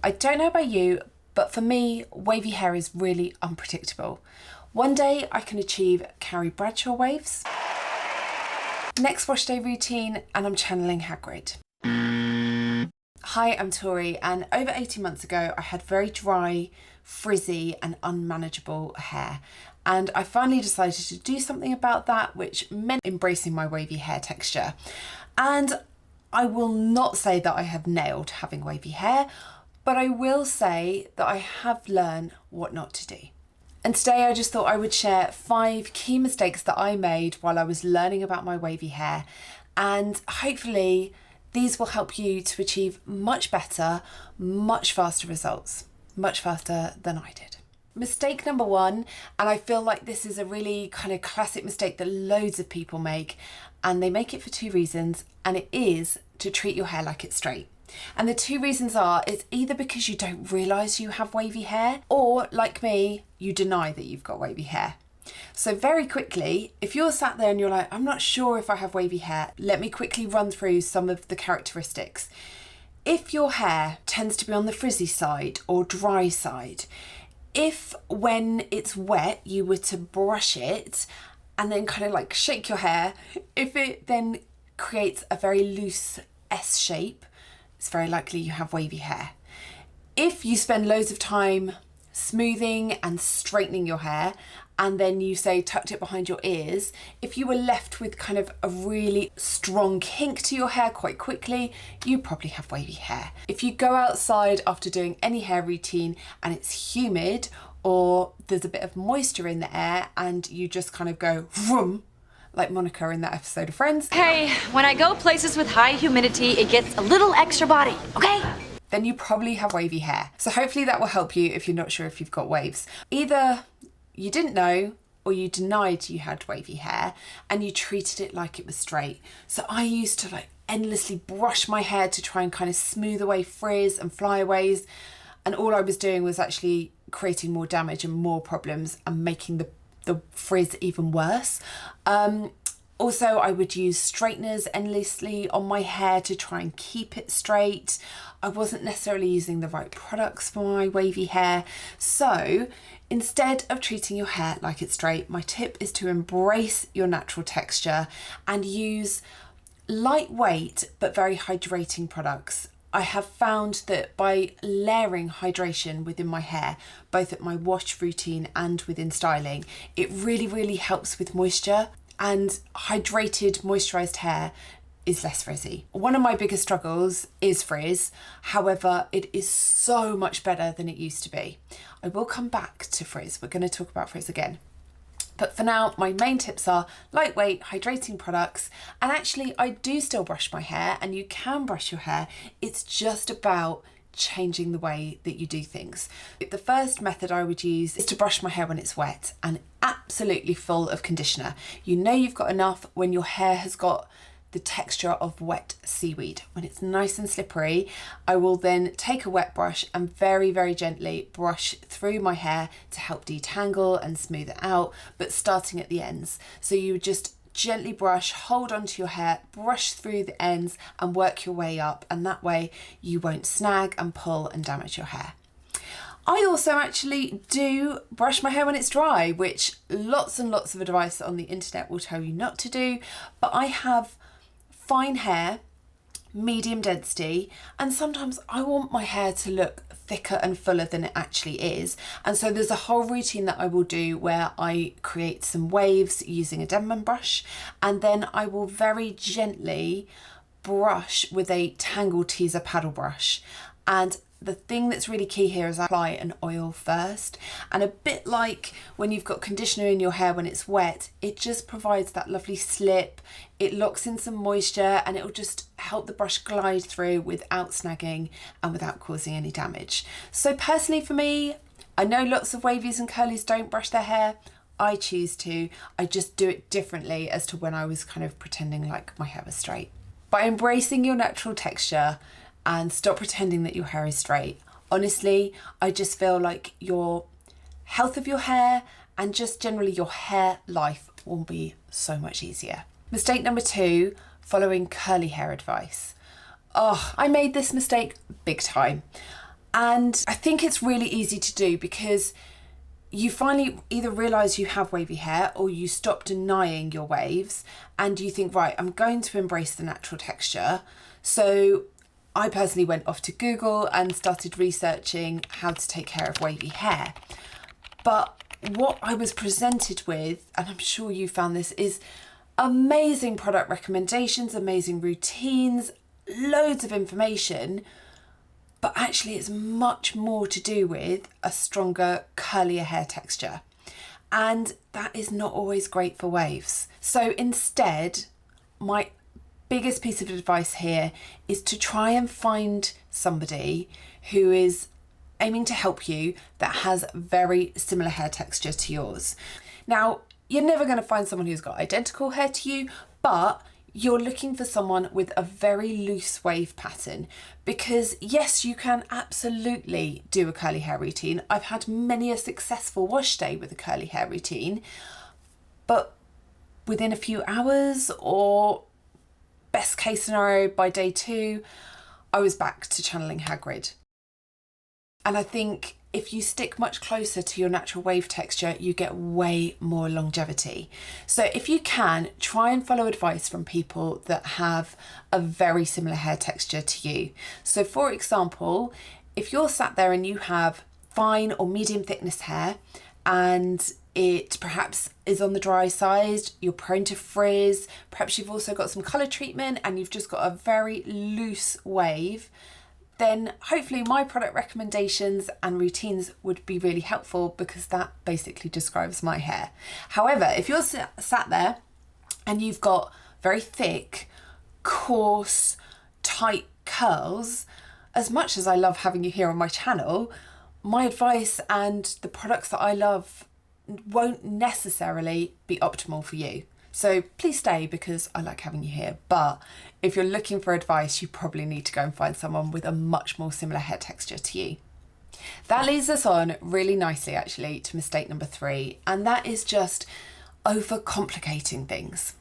I don't know about you, but for me, wavy hair is really unpredictable. One day I can achieve Carrie Bradshaw waves. Next wash day routine, and I'm channeling Hagrid. Hi, I'm Tori, and over 18 months ago, I had very dry, frizzy and unmanageable hair. And I finally decided to do something about that, which meant embracing my wavy hair texture. And I will not say that I have nailed having wavy hair, but I will say that I have learned what not to do. And today I just thought I would share 5 key mistakes that I made while I was learning about my wavy hair. And hopefully these will help you to achieve much better, much faster results, much faster than I did. Mistake number 1, and I feel like this is a really kind of classic mistake that loads of people make, and they make it for 2 reasons, and it is to treat your hair like it's straight. And the 2 reasons are, it's either because you don't realise you have wavy hair, or like me, you deny that you've got wavy hair. So very quickly, if you're sat there and you're like, I'm not sure if I have wavy hair, let me quickly run through some of the characteristics. If your hair tends to be on the frizzy side or dry side, if when it's wet you were to brush it and then kind of like shake your hair, if it then creates a very loose S shape, it's very likely you have wavy hair. If you spend loads of time smoothing and straightening your hair and then you say tucked it behind your ears, if you were left with kind of a really strong kink to your hair quite quickly, you probably have wavy hair. If you go outside after doing any hair routine and it's humid or there's a bit of moisture in the air and you just kind of go vroom, like Monica in that episode of Friends. Hey, when I go places with high humidity, it gets a little extra body, okay? Then you probably have wavy hair. So hopefully that will help you if you're not sure if you've got waves. Either you didn't know or you denied you had wavy hair and you treated it like it was straight. So I used to like endlessly brush my hair to try and kind of smooth away frizz and flyaways. And all I was doing was actually creating more damage and more problems and making the frizz even worse. Also, I would use straighteners endlessly on my hair to try and keep it straight. I wasn't necessarily using the right products for my wavy hair. So instead of treating your hair like it's straight, my tip is to embrace your natural texture and use lightweight but very hydrating products. I have found that by layering hydration within my hair, both at my wash routine and within styling, it really, really helps with moisture, and hydrated, moisturised hair is less frizzy. One of my biggest struggles is frizz. However, it is so much better than it used to be. I will come back to frizz. We're going to talk about frizz again. But for now, my main tips are lightweight, hydrating products. And actually, I do still brush my hair, and you can brush your hair. It's just about changing the way that you do things. The first method I would use is to brush my hair when it's wet and absolutely full of conditioner. You know you've got enough when your hair has got the texture of wet seaweed. When it's nice and slippery, I will then take a wet brush and very, very gently brush through my hair to help detangle and smooth it out, but starting at the ends. So you just gently brush, hold onto your hair, brush through the ends and work your way up, and that way you won't snag and pull and damage your hair. I also actually do brush my hair when it's dry, which lots and lots of advice on the internet will tell you not to do, but I have fine hair, medium density, and sometimes I want my hair to look thicker and fuller than it actually is. And so there's a whole routine that I will do where I create some waves using a Denman brush, and then I will very gently brush with a Tangle Teaser paddle brush. And the thing that's really key here is I apply an oil first, and a bit like when you've got conditioner in your hair when it's wet, it just provides that lovely slip, it locks in some moisture, and it will just help the brush glide through without snagging and without causing any damage. So personally for me, I know lots of wavies and curlies don't brush their hair. I choose to. I just do it differently as to when I was kind of pretending like my hair was straight. By embracing your natural texture and stop pretending that your hair is straight, honestly, I just feel like your health of your hair and just generally your hair life will be so much easier. Mistake number 2, following curly hair advice. Oh, I made this mistake big time. And I think it's really easy to do because you finally either realise you have wavy hair or you stop denying your waves and you think, right, I'm going to embrace the natural texture. So I personally went off to Google and started researching how to take care of wavy hair. But what I was presented with, and I'm sure you found this, is amazing product recommendations, amazing routines, loads of information, but actually it's much more to do with a stronger, curlier hair texture. And that is not always great for waves. So instead, my biggest piece of advice here is to try and find somebody who is aiming to help you that has very similar hair texture to yours. Now, you're never going to find someone who's got identical hair to you, but you're looking for someone with a very loose wave pattern, because yes, you can absolutely do a curly hair routine. I've had many a successful wash day with a curly hair routine, but within a few hours, or best case scenario by day 2, I was back to channeling Hagrid. And I think if you stick much closer to your natural wave texture, you get way more longevity. So if you can, try and follow advice from people that have a very similar hair texture to you. So for example, if you're sat there and you have fine or medium thickness hair and it perhaps is on the dry side, you're prone to frizz, perhaps you've also got some colour treatment and you've just got a very loose wave, then hopefully my product recommendations and routines would be really helpful, because that basically describes my hair. However, if you're sat there and you've got very thick, coarse, tight curls, as much as I love having you here on my channel, my advice and the products that I love won't necessarily be optimal for you. So please stay, because I like having you here. But if you're looking for advice, you probably need to go and find someone with a much more similar hair texture to you. That leads us on really nicely, actually, to mistake number 3, and that is just overcomplicating things.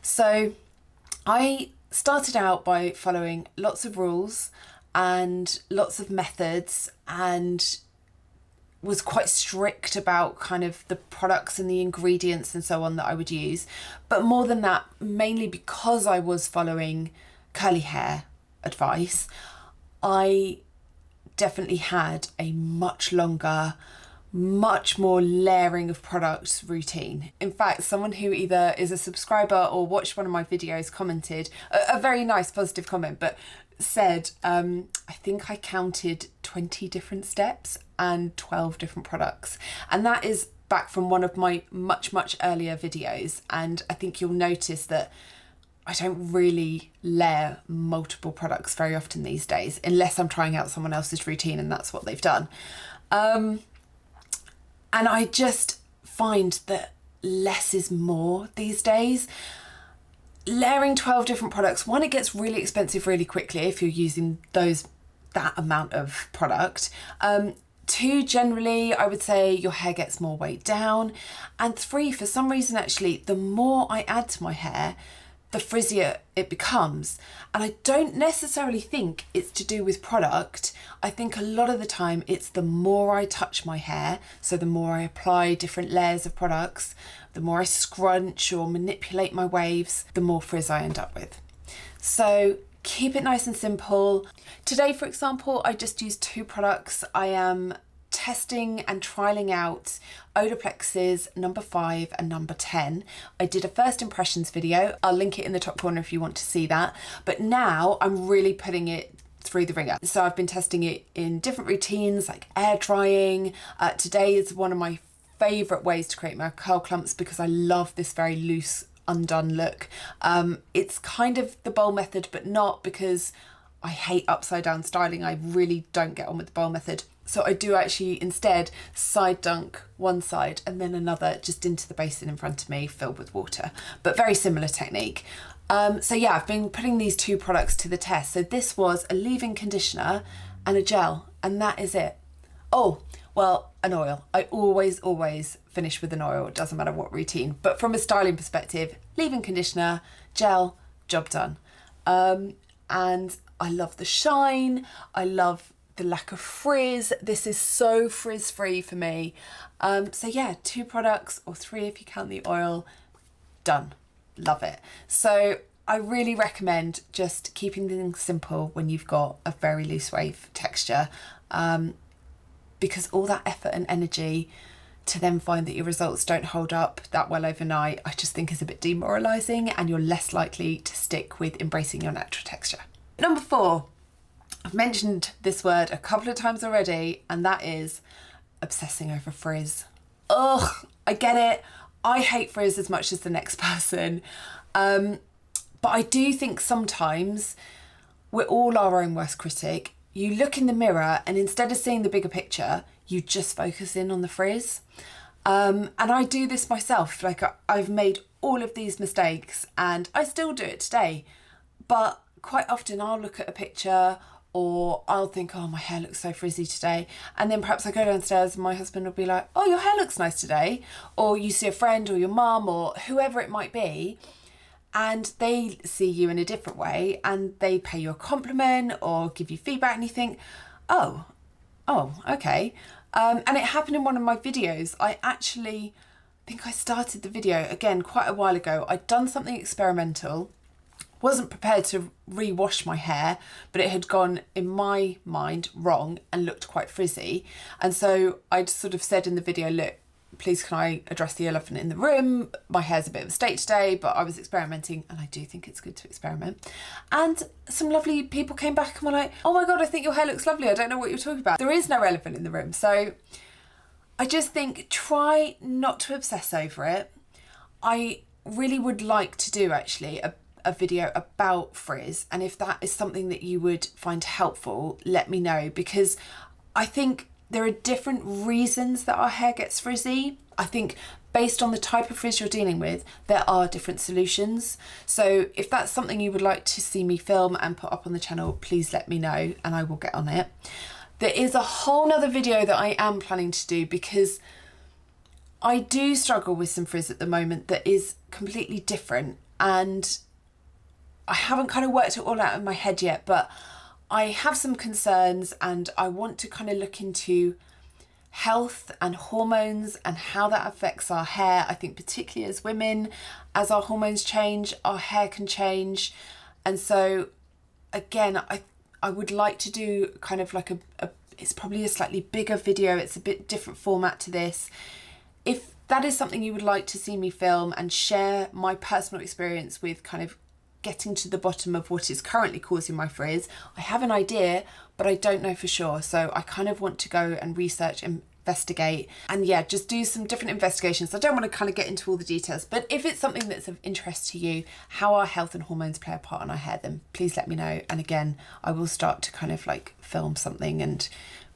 So I started out by following lots of rules and lots of methods, and was quite strict about kind of the products and the ingredients and so on that I would use. But more than that, mainly because I was following curly hair advice, I definitely had a much longer, much more layering of products routine. In fact, someone who either is a subscriber or watched one of my videos commented, a very nice positive comment, but said, I think I counted 20 different steps and 12 different products. And that is back from one of my much earlier videos. And I think you'll notice that I don't really layer multiple products very often these days, unless I'm trying out someone else's routine and that's what they've done. And I just find that less is more these days. Layering 12 different products, one, it gets really expensive really quickly if you're using that amount of product. 2, generally, I would say your hair gets more weighed down. And 3, for some reason, actually, the more I add to my hair, the frizzier it becomes. And I don't necessarily think it's to do with product. I think a lot of the time it's the more I touch my hair, so the more I apply different layers of products, the more I scrunch or manipulate my waves, the more frizz I end up with. So keep it nice and simple. Today, for example, I just used 2 products. I am testing and trialing out Odoplex's number 5 and number 10. I did a first impressions video. I'll link it in the top corner if you want to see that. But now I'm really putting it through the ringer. So I've been testing it in different routines, like air drying. Today is one of my favourite ways to create my curl clumps, because I love this very loose undone look. It's kind of the bowl method, but not, because I hate upside down styling. I really don't get on with the bowl method. So I do actually instead side dunk one side and then another just into the basin in front of me filled with water, but very similar technique. So yeah, I've been putting these 2 products to the test. So this was a leave-in conditioner and a gel, and that is it. Oh, well, an oil. I always finish with an oil. It doesn't matter what routine, but from a styling perspective, leave-in conditioner, gel, job done. And I love the shine. I love the lack of frizz. This is so frizz free for me. So yeah, 2 products, or 3 if you count the oil, done. Love it. So I really recommend just keeping things simple when you've got a very loose wave texture, because all that effort and energy to then find that your results don't hold up that well overnight, I just think is a bit demoralising, and you're less likely to stick with embracing your natural texture. Number 4, I've mentioned this word a couple of times already, and that is obsessing over frizz. Ugh, I get it. I hate frizz as much as the next person. But I do think sometimes we're all our own worst critic. You look in the mirror and instead of seeing the bigger picture, you just focus in on the frizz. And I do this myself. Like, I've made all of these mistakes and I still do it today. But quite often I'll look at a picture, or I'll think, oh, my hair looks so frizzy today. And then perhaps I go downstairs and my husband will be like, oh, your hair looks nice today. Or you see a friend or your mum or whoever it might be, and they see you in a different way and they pay you a compliment or give you feedback, and you think, oh, okay. And it happened in one of my videos. I think I started the video, again, quite a while ago. I'd done something experimental, wasn't prepared to rewash my hair, but it had gone, in my mind, wrong and looked quite frizzy. And so I'd sort of said in the video, look, please can I address the elephant in the room? My hair's a bit of a state today, but I was experimenting, and I do think it's good to experiment. And some lovely people came back and were like, oh my God, I think your hair looks lovely. I don't know what you're talking about. There is no elephant in the room. So I just think try not to obsess over it. I really would like to do actually a video about frizz, and if that is something that you would find helpful, let me know, because I think there are different reasons that our hair gets frizzy. I think based on the type of frizz you're dealing with, there are different solutions. So if that's something you would like to see me film and put up on the channel, please let me know and I will get on it. There is a whole nother video that I am planning to do, because I do struggle with some frizz at the moment that is completely different, and I haven't kind of worked it all out in my head yet, but I have some concerns and I want to kind of look into health and hormones and how that affects our hair. I think particularly as women, as our hormones change, our hair can change. And so again, I would like to do kind of like it's probably a slightly bigger video. It's a bit different format to this. If that is something you would like to see me film and share my personal experience with, kind of getting to the bottom of what is currently causing my frizz, I have an idea, but I don't know for sure. So I kind of want to go and research and investigate, and yeah, just do some different investigations. I don't want to kind of get into all the details, but if it's something that's of interest to you, how our health and hormones play a part on our hair, then please let me know. And again, I will start to kind of like film something and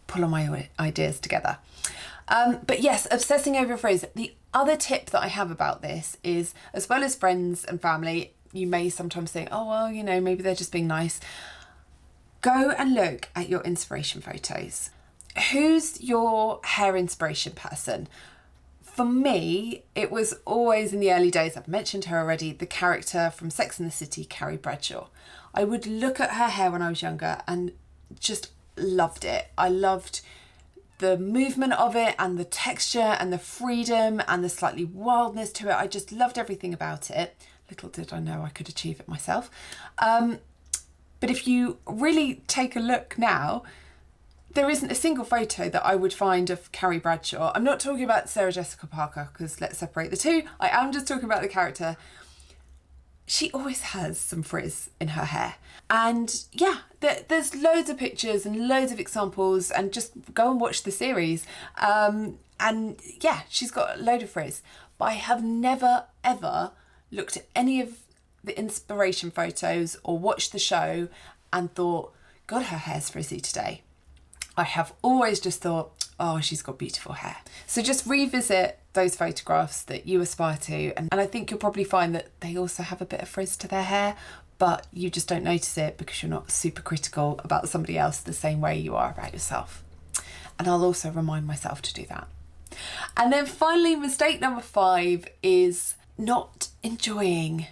pull all my ideas together. But yes, obsessing over frizz. The other tip that I have about this is, as well as friends and family, you may sometimes think, oh, well, you know, maybe they're just being nice. Go and look at your inspiration photos. Who's your hair inspiration person? For me, it was always in the early days, I've mentioned her already, the character from Sex and the City, Carrie Bradshaw. I would look at her hair when I was younger and just loved it. I loved the movement of it and the texture and the freedom and the slightly wildness to it. I just loved everything about it. Little did I know I could achieve it myself. But if you really take a look now, there isn't a single photo that I would find of Carrie Bradshaw. I'm not talking about Sarah Jessica Parker, because let's separate the two. I am just talking about the character. She always has some frizz in her hair. And yeah, there's loads of pictures and loads of examples, and just go and watch the series. And yeah, she's got a load of frizz. But I have never, ever looked at any of the inspiration photos or watched the show and thought, God, her hair's frizzy today. I have always just thought, oh, she's got beautiful hair. So just revisit those photographs that you aspire to, and I think you'll probably find that they also have a bit of frizz to their hair, but you just don't notice it because you're not super critical about somebody else the same way you are about yourself. And I'll also remind myself to do that. And then finally, mistake number 5 is not enjoying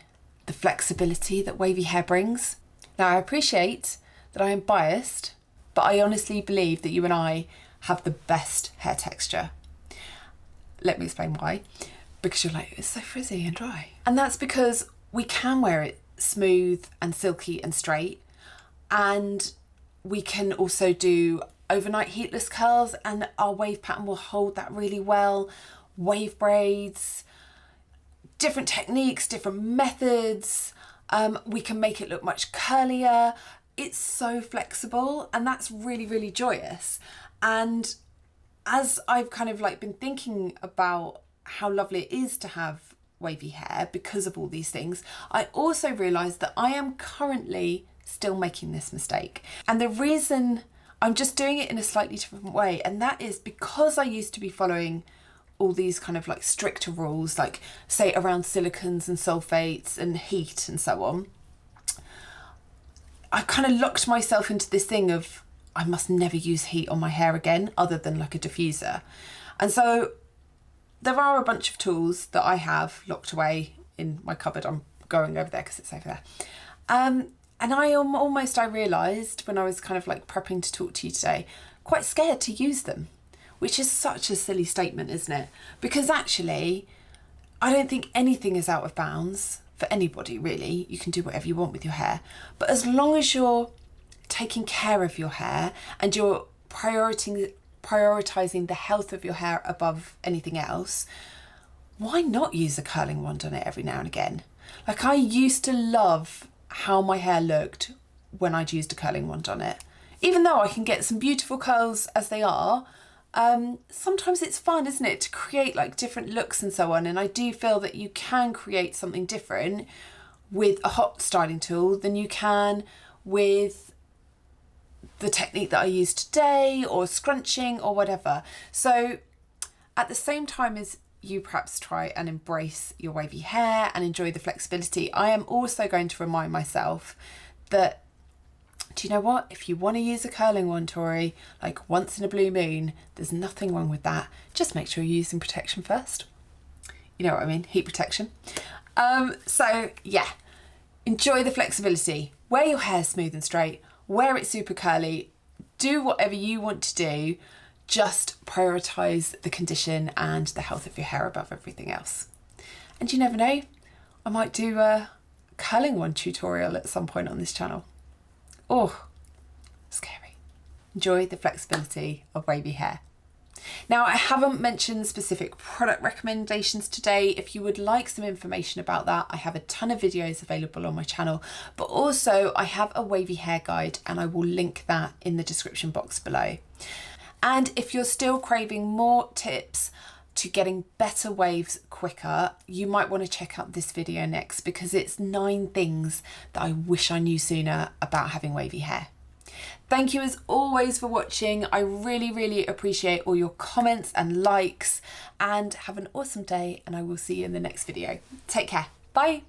the flexibility that wavy hair brings. Now, I appreciate that I am biased, but I honestly believe that you and I have the best hair texture. Let me explain why. Because you're like, it's so frizzy and dry. And that's because we can wear it smooth and silky and straight. And we can also do overnight heatless curls, and our wave pattern will hold that really well. Wave braids, different techniques, different methods. We can make it look much curlier. It's so flexible, and that's really, really joyous. And as I've kind of like been thinking about how lovely it is to have wavy hair because of all these things, I also realised that I am currently still making this mistake. And the reason I'm just doing it in a slightly different way, and that is because I used to be following all these kind of like stricter rules, like say around silicons and sulfates and heat and so on. I kind of locked myself into this thing of I must never use heat on my hair again other than like a diffuser. And so there are a bunch of tools that I have locked away in my cupboard. I'm going over there because it's over there. And I realised when I was kind of like prepping to talk to you today, quite scared to use them, which is such a silly statement, isn't it? Because actually, I don't think anything is out of bounds for anybody, really. You can do whatever you want with your hair. But as long as you're taking care of your hair and you're prioritising the health of your hair above anything else, why not use a curling wand on it every now and again? Like, I used to love how my hair looked when I'd used a curling wand on it. Even though I can get some beautiful curls as they are, sometimes it's fun, isn't it, to create like different looks and so on. And I do feel that you can create something different with a hot styling tool than you can with the technique that I use today, or scrunching or whatever. So at the same time as you perhaps try and embrace your wavy hair and enjoy the flexibility, I am also going to remind myself that, do you know what? If you want to use a curling wand, Tori, like once in a blue moon, there's nothing wrong with that. Just make sure you're using protection first. You know what I mean? Heat protection. So yeah, enjoy the flexibility. Wear your hair smooth and straight. Wear it super curly. Do whatever you want to do. Just prioritise the condition and the health of your hair above everything else. And you never know, I might do a curling wand tutorial at some point on this channel. Oh, scary. Enjoy the flexibility of wavy hair. Now, I haven't mentioned specific product recommendations today. If you would like some information about that, I have a ton of videos available on my channel, but also I have a wavy hair guide, and I will link that in the description box below. And if you're still craving more tips to getting better waves quicker, you might want to check out this video next, because it's 9 things that I wish I knew sooner about having wavy hair. Thank you as always for watching. I really, really appreciate all your comments and likes, and have an awesome day, and I will see you in the next video. Take care. Bye.